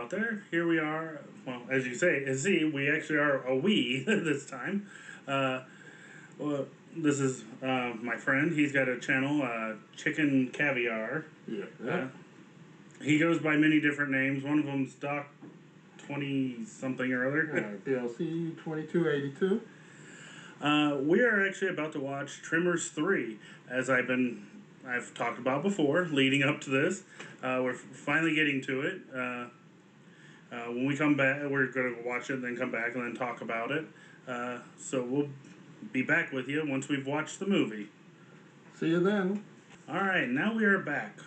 out there. Here we are. Well, as you say, we actually are a we this time. Uh, well, this is my friend. He's got a channel, Chicken Caviar. Yeah. He goes by many different names. One of them's Doc 20 something or other. DLC 2282. We are actually about to watch Tremors 3, as I've talked about before, leading up to this. We're finally getting to it. When we come back, we're going to watch it and then come back and then talk about it. So we'll be back with you once we've watched the movie. See you then. Alright, now we are back.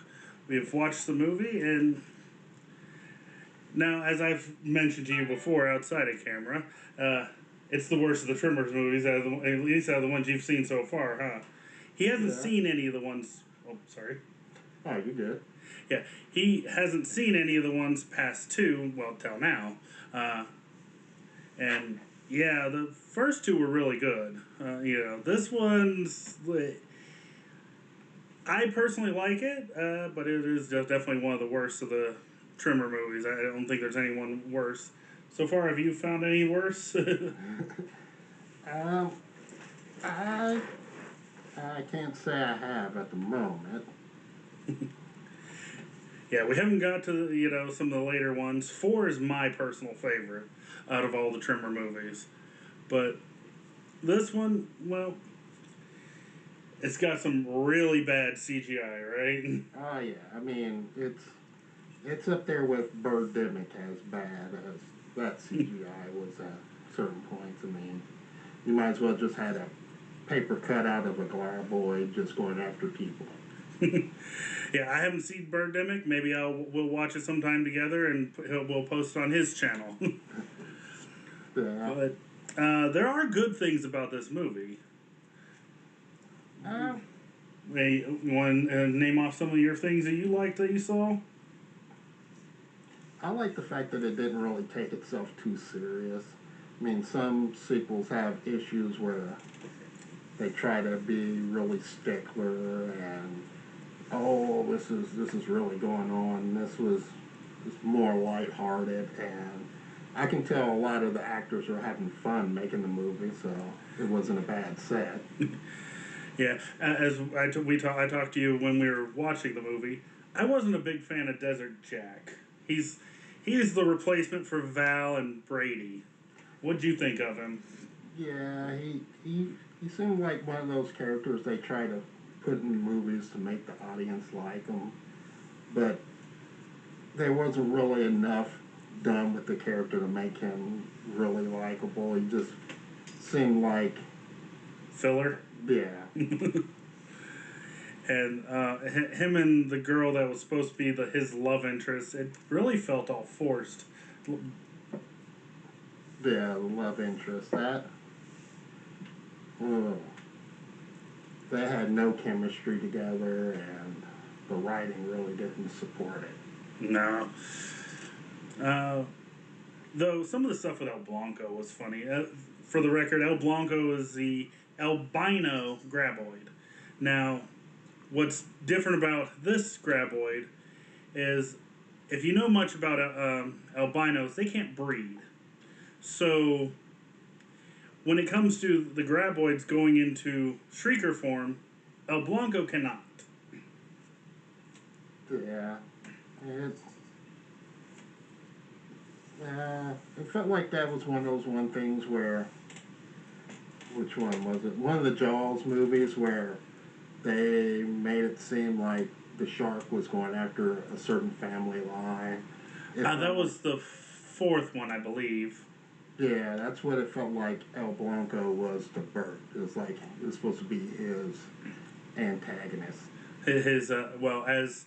We have watched the movie, and now, as I've mentioned to you before outside of camera, it's the worst of the Tremors movies, at least out of the ones you've seen so far, huh? He hasn't seen any of the ones... Oh, sorry. Oh, you good. Yeah, he hasn't seen any of the ones past two, well, till now. And, yeah, the first two were really good. This one's... I personally like it, but it is definitely one of the worst of the Tremor movies. I don't think there's anyone worse. So far, have you found any worse? I can't say I have at the moment. Yeah, we haven't got to, some of the later ones. 4 is my personal favorite out of all the Tremor movies. But this one, well, it's got some really bad CGI, right? Oh, yeah. I mean, it's up there with Birdemic as bad as that CGI was at certain points. I mean, you might as well just had a paper cut out of a graboid just going after people. Yeah, I haven't seen Birdemic. Maybe we'll watch it sometime together, and we'll post it on his channel. Yeah. But there are good things about this movie. You want to name off some of your things that you liked that you saw? I like the fact that it didn't really take itself too serious. I mean, some sequels have issues where they try to be really stickler and, oh, this is really going on. This was more lighthearted, and I can tell a lot of the actors are having fun making the movie, so it wasn't a bad set. Yeah, as I talked to you when we were watching the movie, I wasn't a big fan of Desert Jack. He's the replacement for Val and Brady. What'd you think of him? Yeah, he seemed like one of those characters they try to put in movies to make the audience like him, but there wasn't really enough done with the character to make him really likable. He just seemed like filler. Yeah. And him and the girl that was supposed to be his love interest, it really felt all forced. Yeah, the love interest. They had no chemistry together, and the writing really didn't support it. No. Though some of the stuff with El Blanco was funny. For the record, El Blanco is the albino graboid. Now, what's different about this graboid is, if you know much about albinos, they can't breed. So, when it comes to the graboids going into shrieker form, El Blanco cannot. Yeah. It felt like that was one of those things where, which one was it? One of the Jaws movies where they made it seem like the shark was going after a certain family line. That was the 4th one, I believe. Yeah, that's what it felt like El Blanco was to Bert. It was like it was supposed to be his antagonist. Well, as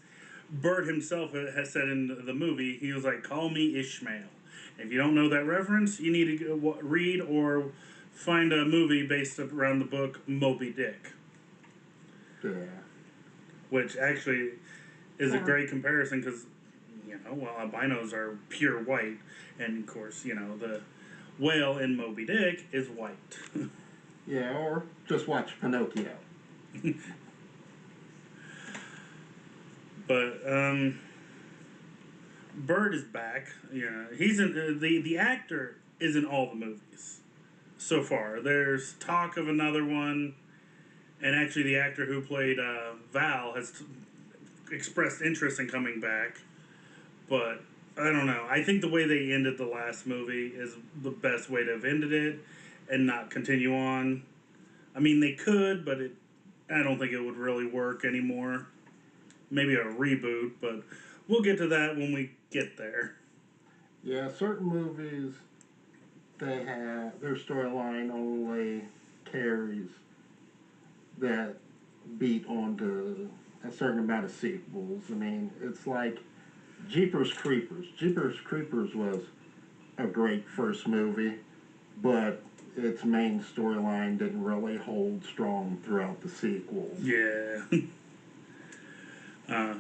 Bert himself has said in the movie, he was like, "Call me Ishmael." If you don't know that reference, you need to go read or find a movie based around the book Moby Dick. Yeah. Which actually is a great comparison because, albinos are pure white. And, of course, the whale in Moby Dick is white. Yeah, or just watch Pinocchio. But, Bert is back. Yeah, he's in the actor is in all the movies so far. There's talk of another one, and actually, the actor who played Val has expressed interest in coming back. But I don't know. I think the way they ended the last movie is the best way to have ended it, and not continue on. I mean, they could, but I don't think it would really work anymore. Maybe a reboot, but we'll get to that when we get there. Yeah, certain movies, they have their storyline only carries that beat onto a certain amount of sequels. I mean, it's like Jeepers Creepers. Jeepers Creepers was a great first movie, but its main storyline didn't really hold strong throughout the sequels. Yeah. uh,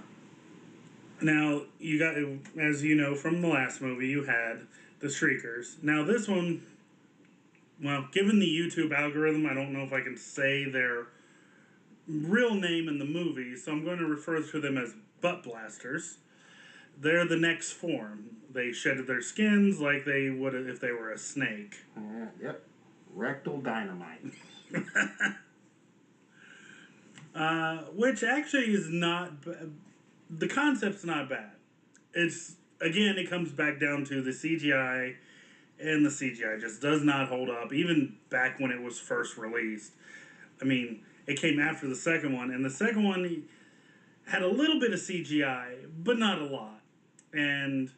Now, you got, as you know from the last movie, you had the Shriekers. Now, this one, well, given the YouTube algorithm, I don't know if I can say their real name in the movie, so I'm going to refer to them as Butt Blasters. They're the next form. They shedded their skins like they would if they were a snake. Yep. Rectal dynamite. Which actually is not. The concept's not bad. It's again, it comes back down to the CGI, and the CGI just does not hold up. Even back when it was first released, I mean, it came after the second one, and the second one had a little bit of CGI, but not a lot. And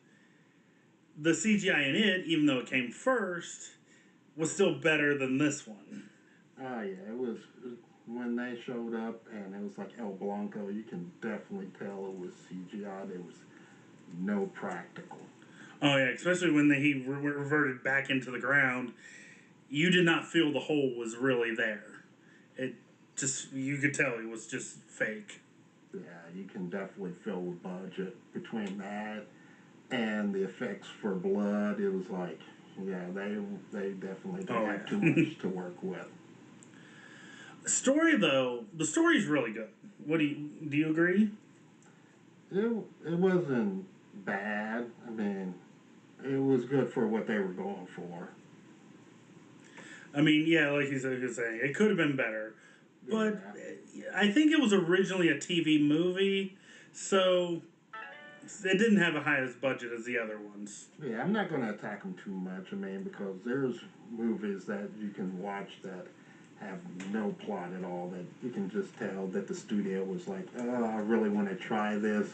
the CGI in it, even though it came first, was still better than this one. Oh yeah, it was when they showed up and it was like El Blanco. You can definitely tell it was CGI. There was no practical. Oh yeah, especially when he reverted back into the ground, you did not feel the hole was really there. It just you could tell it was just fake. Yeah, you can definitely feel the budget between that and the effects for blood. It was like, yeah, they definitely didn't have too much to work with. Story though, the story's really good. What do you agree? It wasn't bad. I mean, it was good for what they were going for. I mean, yeah, like he was saying, it could have been better, but Yeah. I think it was originally a TV movie, so it didn't have a high as budget as the other ones. Yeah, I'm not going to attack them too much. I mean, because there's movies that you can watch that have no plot at all. That you can just tell that the studio was like, oh, I really want to try this,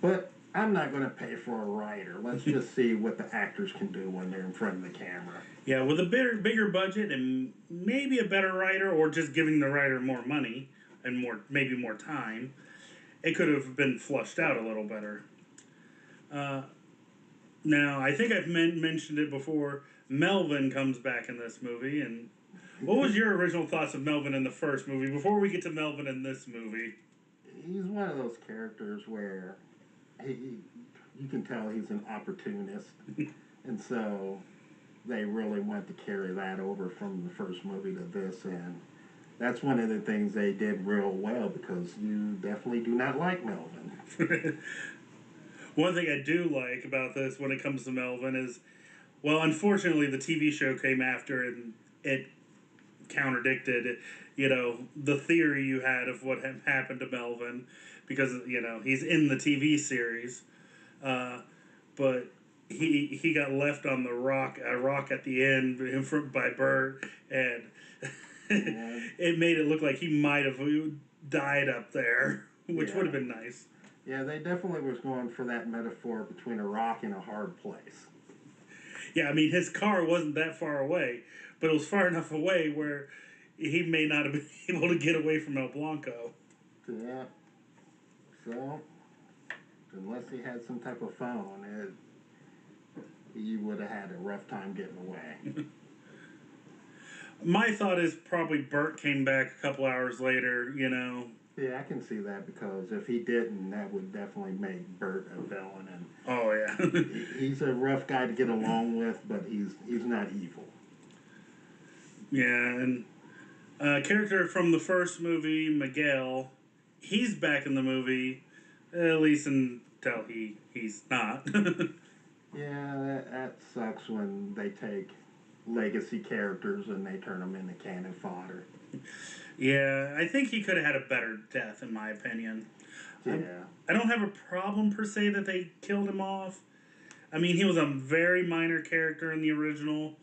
but I'm not going to pay for a writer. Let's just see what the actors can do when they're in front of the camera. Yeah, with a bigger budget and maybe a better writer, or just giving the writer more money and maybe more time, it could have been flushed out a little better. Uh, Now, I think I've mentioned it before. Melvin comes back in this movie, and what was your original thoughts of Melvin in the first movie before we get to Melvin in this movie? He's one of those characters where you can tell he's an opportunist, and so they really want to carry that over from the first movie to this, and that's one of the things they did real well because you definitely do not like Melvin. One thing I do like about this when it comes to Melvin is, well, unfortunately, the TV show came after and it contradicted, the theory you had of what had happened to Melvin because, he's in the TV series. But he got left on a rock at the end by Bert, and it made it look like he might have died up there, which would have been nice. Yeah, they definitely was going for that metaphor between a rock and a hard place. Yeah, I mean, his car wasn't that far away, but it was far enough away where he may not have been able to get away from El Blanco. Yeah. So, unless he had some type of phone, he would have had a rough time getting away. My thought is probably Bert came back a couple hours later, Yeah, I can see that because if he didn't, that would definitely make Bert a villain. And oh yeah, he's a rough guy to get along with, but he's not evil. Yeah, and a character from the first movie, Miguel, he's back in the movie, at least in tell he's not. Yeah, that sucks when they take legacy characters and they turn them into cannon fodder. Yeah, I think he could have had a better death, in my opinion. Yeah. I don't have a problem per se that they killed him off. I mean, he was a very minor character in the original.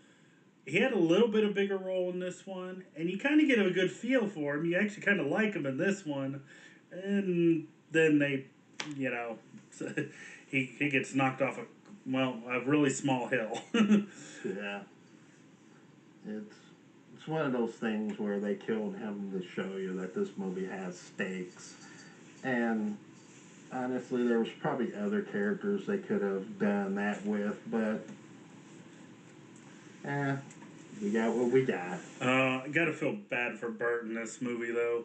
He had a little bit of bigger role in this one, and you kind of get a good feel for him. You actually kind of like him in this one, and then they, you know, he gets knocked off a really small hill. Yeah. It's one of those things where they killed him to show you that this movie has stakes. And honestly, there was probably other characters they could have done that with, but we got what we got. I gotta feel bad for Bert in this movie though.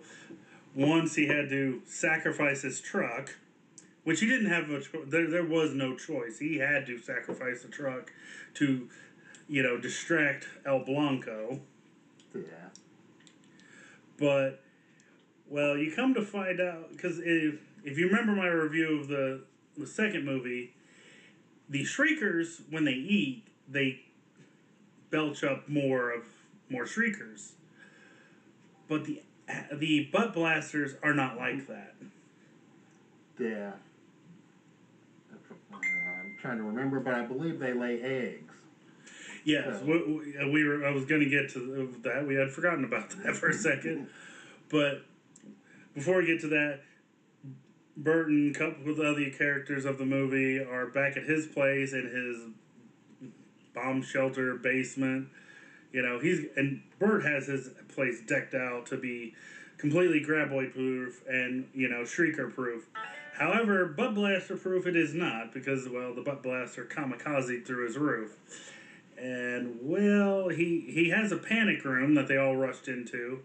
Once he had to sacrifice his truck, which he didn't have much. There was no choice. He had to sacrifice the truck to, distract El Blanco. Yeah. But, well, you come to find out, because if you remember my review of the second movie, the Shriekers, when they eat, they belch up more Shriekers. But the butt blasters are not like that. Yeah. I'm trying to remember, but I believe they lay eggs. Yes, we were. I was going to get to that. We had forgotten about that for a second, but before we get to that, Burton, coupled with other characters of the movie, are back at his place in his bomb shelter basement. And Bert has his place decked out to be completely graboid proof and shrieker proof. However, butt blaster proof it is not because the butt blaster kamikaze through his roof. And, he has a panic room that they all rushed into,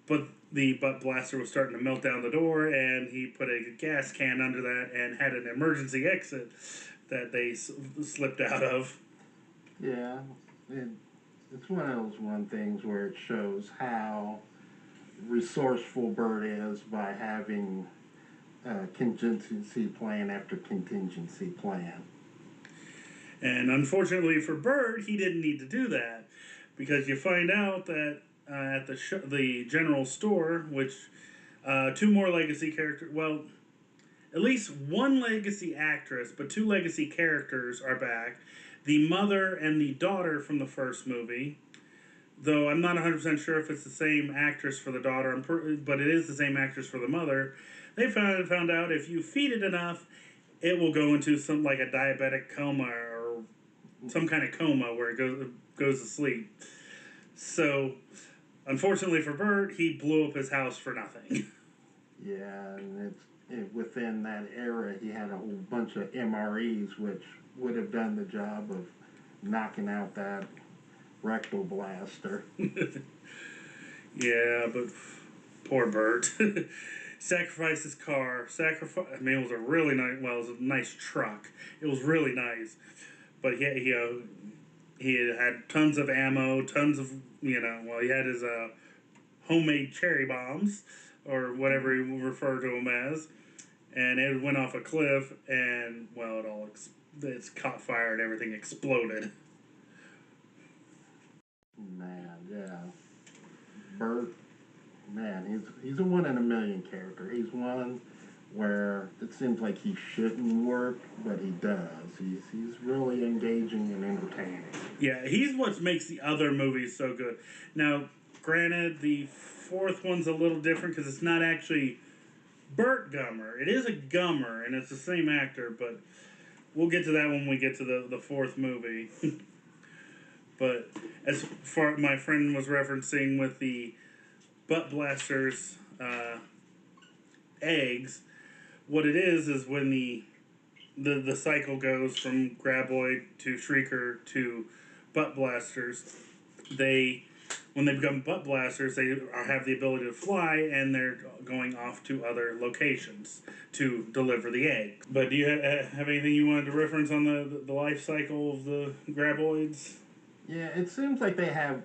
but the butt blaster was starting to melt down the door, and he put a gas can under that and had an emergency exit that they slipped out of. Yeah, it's one of those things where it shows how resourceful Bert is by having contingency plan after contingency plan. And unfortunately for Bert, he didn't need to do that because you find out that at the general store, which two more legacy characters, at least one legacy actress, but two legacy characters are back. The mother and the daughter from the first movie, though I'm not 100% sure if it's the same actress for the daughter, but it is the same actress for the mother. They found out if you feed it enough, it will go into some like a diabetic coma or some kind of coma where it goes to sleep. So, unfortunately for Bert, he blew up his house for nothing. Yeah, and within that era, he had a whole bunch of MREs, which would have done the job of knocking out that rectal blaster. Yeah, but poor Bert. Sacrificed his car. It was a really nice. Well, it was a nice truck. It was really nice, but he had tons of ammo, tons of he had his homemade cherry bombs or whatever he would refer to them as, and it went off a cliff, and it's caught fire and everything exploded. Man, yeah, Bert. Man, he's a one in a million character. He's one where it seems like he shouldn't work, but he does. He's really engaging and entertaining. Yeah, he's what makes the other movies so good. Now, granted, the fourth one's a little different because it's not actually Burt Gummer. It is a Gummer, and it's the same actor, but we'll get to that when we get to the fourth movie. But as far my friend was referencing with the butt blasters eggs, what it is when the cycle goes from graboid to shrieker to butt blasters, when they become butt blasters, they have the ability to fly, and they're going off to other locations to deliver the egg. But do you have anything you wanted to reference on the life cycle of the graboids? Yeah, it seems like they have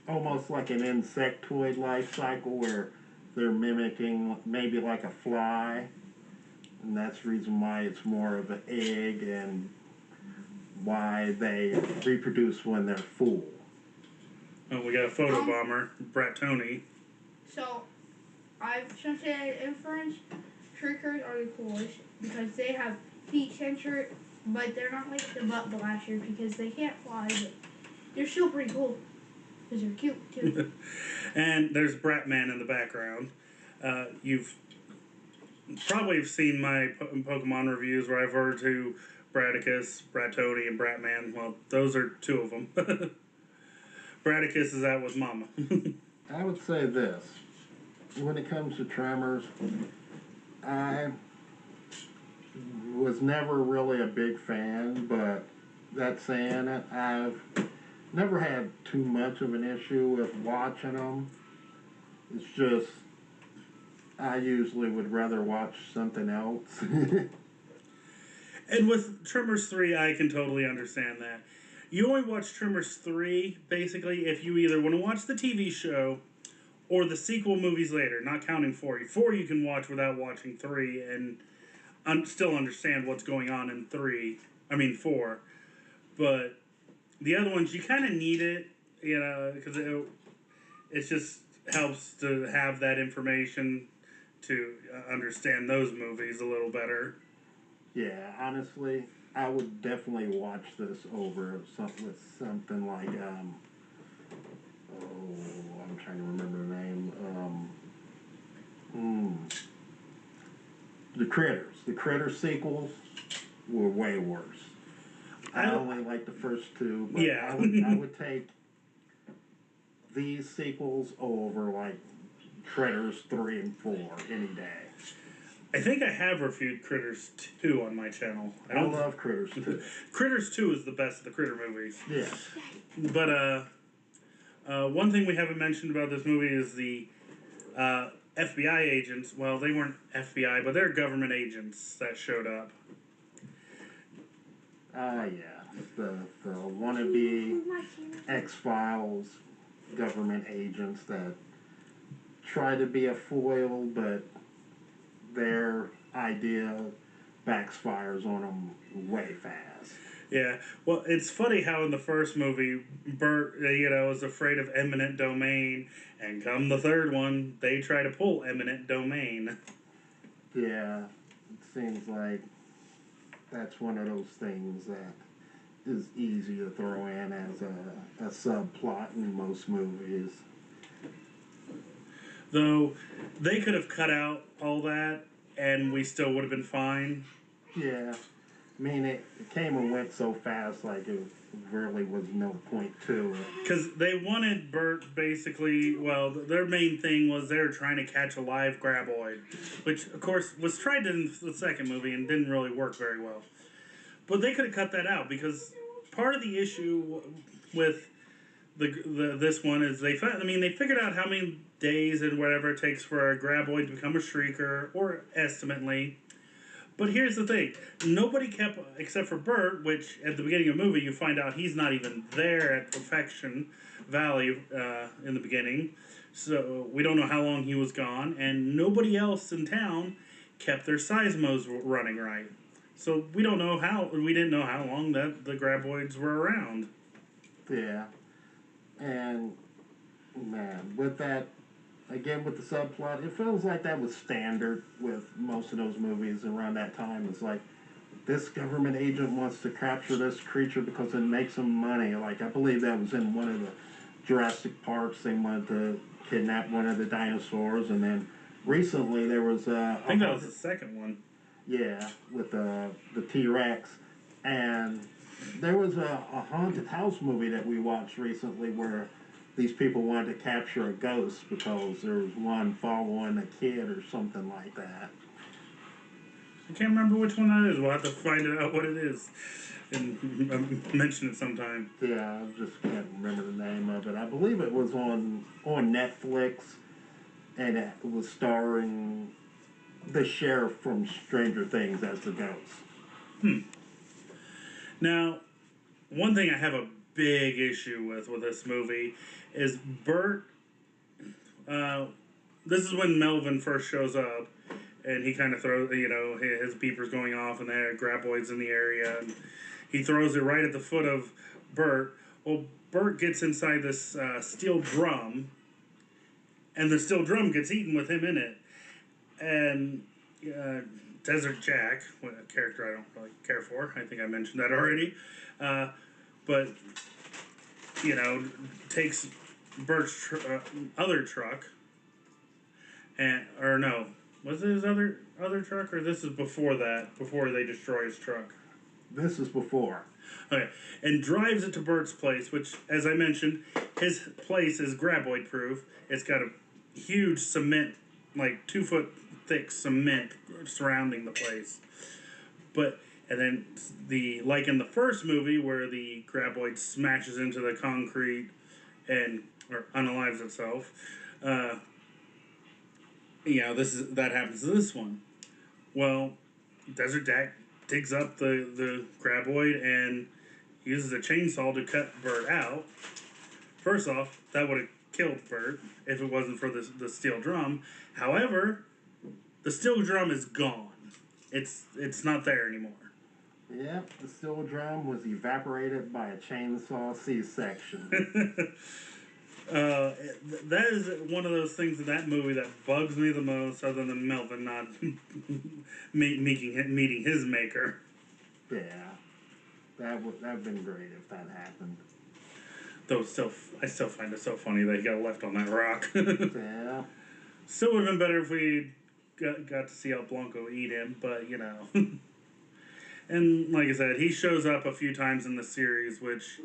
almost like an insectoid life cycle where they're mimicking maybe like a fly. and that's the reason why it's more of an egg and why they reproduce when they're full. Oh, we got a photo bomber, Brett Tony. So, I've since inference, shriekers are the coolest because they have heat sensor, but they're not like the butt blasters because they can't fly, but they're still pretty cool because they're cute too. And there's Bratman in the background. You've probably seen my Pokemon reviews where I've referred to Bradicus, Bratoni, and Bratman. Well, those are two of them. Bradicus is out with Mama. I would say this. When it comes to Tremors, I was never really a big fan, but that saying it, I've never had too much of an issue with watching them. It's just, I usually would rather watch something else. And with Tremors 3, I can totally understand that. You only watch Tremors 3, basically, if you either want to watch the TV show or the sequel movies later, not counting 4. 4 you can watch without watching 3 and still understand what's going on in 4. But the other ones, you kind of need it, because it just helps to have that information to understand those movies a little better. Yeah, honestly, I would definitely watch this over something like, I'm trying to remember the name. The Critters. The Critters sequels were way worse. I only like the first two, but yeah. I would take these sequels over, like, Critters 3 and 4 any day. I think I have reviewed Critters 2 on my channel. I love Critters 2. Critters 2 is the best of the Critter movies. Yeah. But one thing we haven't mentioned about this movie is the FBI agents. Well, they weren't FBI, but they're government agents that showed up. Yeah. The wannabe X-Files government agents that try to be a foil, but their idea backfires on them way fast. Yeah, well, it's funny how in the first movie, Bert, is afraid of eminent domain, and come the third one, they try to pull eminent domain. Yeah, it seems like that's one of those things that is easy to throw in as a subplot in most movies. Though, they could have cut out all that, and we still would have been fine. Yeah. I mean, it came and went so fast, like, it really was no point to it. Because they wanted Bert, basically, well, their main thing was they were trying to catch a live graboid, which, of course, was tried in the second movie and didn't really work very well. But they could have cut that out, because part of the issue with this one is they figured out how many days and whatever it takes for a graboid to become a shrieker, or estimately. But here's the thing. Nobody kept, except for Bert, which at the beginning of the movie you find out he's not even there at Perfection Valley in the beginning. So we don't know how long he was gone. And nobody else in town kept their seismos running right. So we didn't know how long that the graboids were around. Yeah. And, man, with that, again, with the subplot, it feels like that was standard with most of those movies around that time. It's like, this government agent wants to capture this creature because it makes them money. Like, I believe that was in one of the Jurassic Parks. They wanted to kidnap one of the dinosaurs, and then recently there was I think that was the second one. Yeah, with the T-Rex. And there was a haunted house movie that we watched recently where these people wanted to capture a ghost because there was one following a kid or something like that. I can't remember which one that is. We'll have to find out what it is and mention it sometime. Yeah, I just can't remember the name of it. I believe it was on Netflix, and it was starring the sheriff from Stranger Things as the ghost. Now, one thing I have a big issue with this movie is Bert. This is when Melvin first shows up, and he kind of throws, his beeper's going off, and there Graboid's in the area, and he throws it right at the foot of Bert. Well, Bert gets inside this steel drum, and the steel drum gets eaten with him in it, and Desert Jack, a character I don't really care for, I think I mentioned that already, but takes Bert's other truck, or no, was it his other truck, or this is before that, before they destroy his truck? This is before. Okay, and drives it to Bert's place, which, as I mentioned, his place is graboid proof. It's got a huge cement, like 2 foot thick cement surrounding the place. And then like in the first movie where the graboid smashes into the concrete or unalives itself, that happens to this one. Well, Desert Jack digs up the graboid and uses a chainsaw to cut Bert out. First off, that would have killed Bert if it wasn't for the steel drum. However, the steel drum is gone. It's not there anymore. Yep, the steel drum was evaporated by a chainsaw C-section. That is one of those things in that movie that bugs me the most, other than Melvin not meeting his maker. Yeah, that would have been great if that happened. Though I still find it so funny that he got left on that rock. Yeah. Still would have been better if we got to see El Blanco eat him, but And like I said, he shows up a few times in the series, which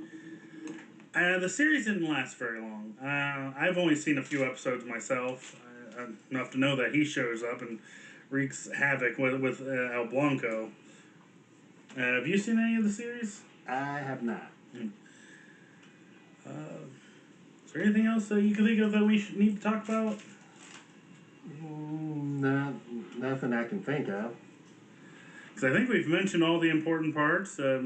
the series didn't last very long. I've only seen a few episodes myself, enough to know that he shows up and wreaks havoc with El Blanco. Have you seen any of the series? I have not. Is there anything else that you can think of that we need to talk about? Nothing I can think of. Because I think we've mentioned all the important parts. The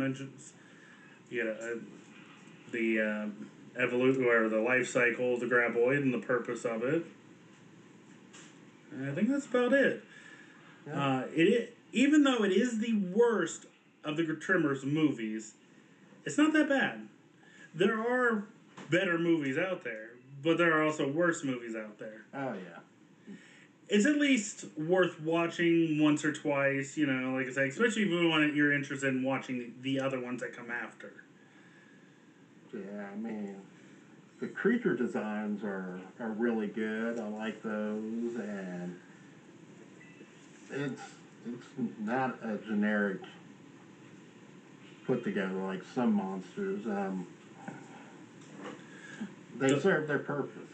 evolution or the life cycle of the graboid and the purpose of it. And I think that's about it. Yeah. Even though it is the worst of the Tremors movies, it's not that bad. There are better movies out there, but there are also worse movies out there. Oh, yeah. It's at least worth watching once or twice, like I say, especially if you're interested in watching the other ones that come after. Yeah, I mean, the creature designs are really good. I like those, and it's not a generic put together like some monsters. They serve their purpose.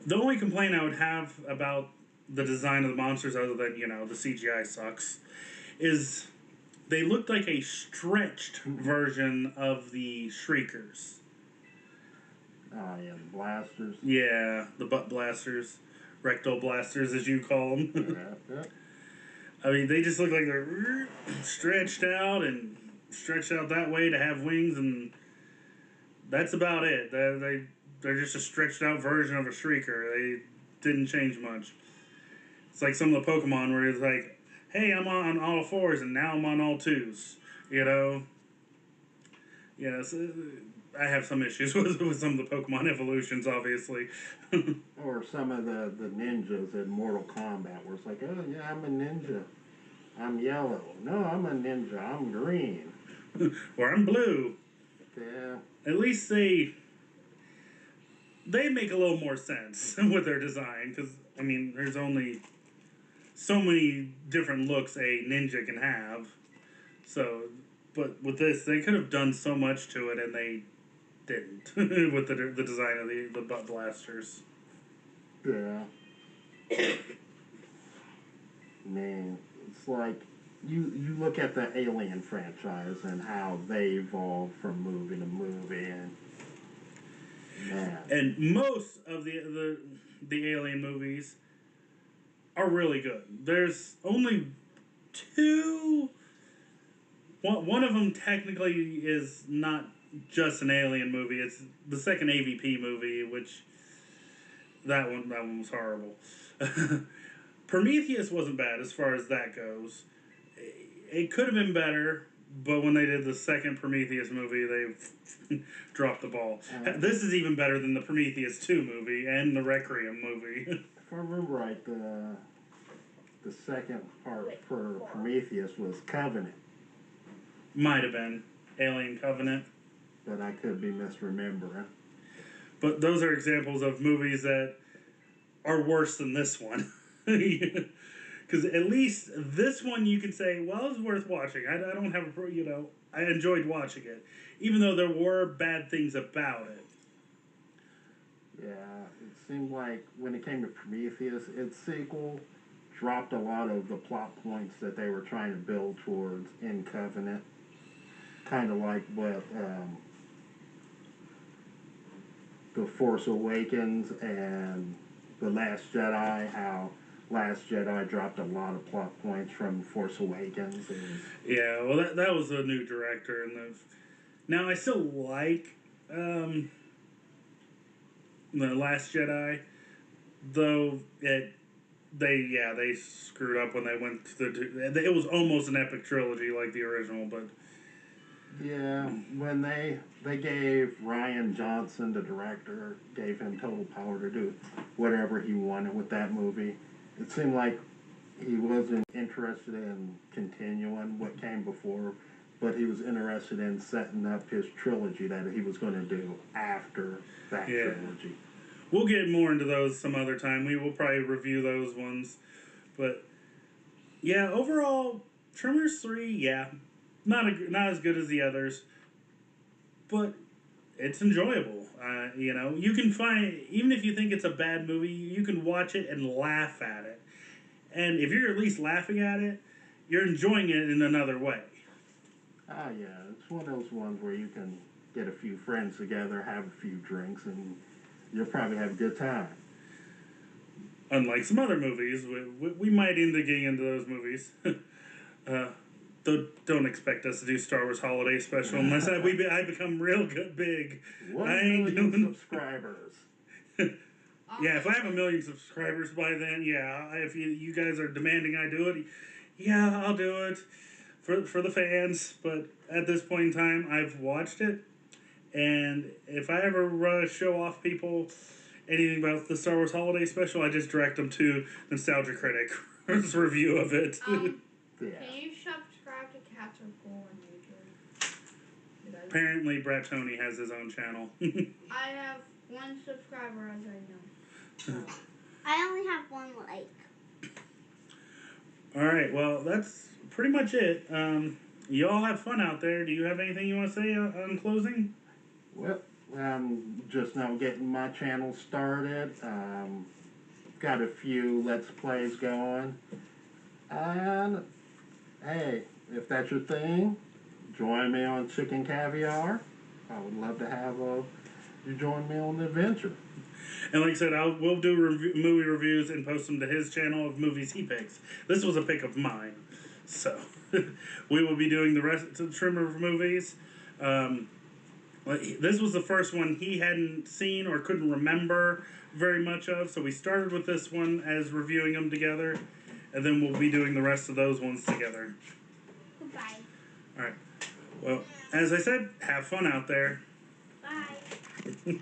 The only complaint I would have about the design of the monsters, other than, the CGI sucks, is they looked like a stretched version of the Shriekers. Oh, yeah, the blasters. Yeah, the butt blasters. Rectal blasters, as you call them. Yeah. I mean, they just look like they're stretched out that way to have wings, and that's about it. They're just a stretched out version of a Shrieker. They didn't change much. It's like some of the Pokemon where it's like, hey, I'm on all fours and now I'm on all twos. So I have some issues with some of the Pokemon evolutions, obviously. Or some of the ninjas in Mortal Kombat where it's like, oh, yeah, I'm a ninja. I'm yellow. No, I'm a ninja. I'm green. Or I'm blue. Yeah. At least they make a little more sense with their design, because, I mean, there's only so many different looks a ninja can have. So, but with this, they could have done so much to it, and they didn't with the design of the butt blasters. Yeah. Man, it's like you look at the Alien franchise and how they evolved from movie to movie, and man. And most of the Alien movies are really good. There's only two. One of them technically is not just an Alien movie. It's the second AVP movie, which that one was horrible. Prometheus wasn't bad as far as that goes. It could have been better, but when they did the second Prometheus movie, they dropped the ball. This is even better than the Prometheus 2 movie and the Requiem movie. If I remember right, the second part for Prometheus was Covenant, Might have been Alien Covenant. but I could be misremembering. But those are examples of movies that are worse than this one. Because at least this one you can say, well, it's worth watching. I don't have a, I enjoyed watching it. Even though there were bad things about it. Yeah, it seemed like when it came to Prometheus, its sequel dropped a lot of the plot points that they were trying to build towards in Covenant. Kind of like what The Force Awakens and The Last Jedi, how Last Jedi dropped a lot of plot points from Force Awakens. Yeah, well, that was a new director, and now I still like The Last Jedi, though they screwed up when they went to it was almost an epic trilogy like the original, but yeah, when they gave Ryan Johnson, the director, gave him total power to do whatever he wanted with that movie, it seemed like he wasn't interested in continuing what came before, but he was interested in setting up his trilogy that he was going to do after that trilogy. We'll get more into those some other time. We will probably review those ones. But, yeah, overall, Tremors 3, yeah, not as good as the others. But it's enjoyable. You can find, even if you think it's a bad movie, you can watch it and laugh at it. And if you're at least laughing at it, you're enjoying it in another way. Ah, yeah, it's one of those ones where you can get a few friends together, have a few drinks, and you'll probably have a good time. Unlike some other movies, we might end up getting into those movies. Don't expect us to do Star Wars Holiday Special unless I become real good big. 1 I ain't million doing subscribers. Yeah, if I have 1 million subscribers by then, yeah. If you guys are demanding I do it, yeah, I'll do it for the fans. But at this point in time, I've watched it, and if I ever show off people anything about the Star Wars Holiday Special, I just direct them to Nostalgia Critic's review of it. Yeah. Can you subscribe to Cats Are Cool on YouTube? Apparently, Brad Tony has his own channel. I have 1 subscriber, as I know. I only have 1 like. Alright, well, that's pretty much it. You all have fun out there. Do you have anything you want to say on closing? Well, I'm just now getting my channel started. Got a few Let's Plays going. And, hey, if that's your thing, join me on Chicken Caviar. I would love to have you join me on the adventure. And like I said, we'll do movie reviews and post them to his channel of movies he picks. This was a pick of mine. So, we will be doing the rest of the Tremors movies. This was the first one he hadn't seen or couldn't remember very much of. So we started with this one as reviewing them together. And then we'll be doing the rest of those ones together. Goodbye. Alright. Well, as I said, have fun out there. Bye.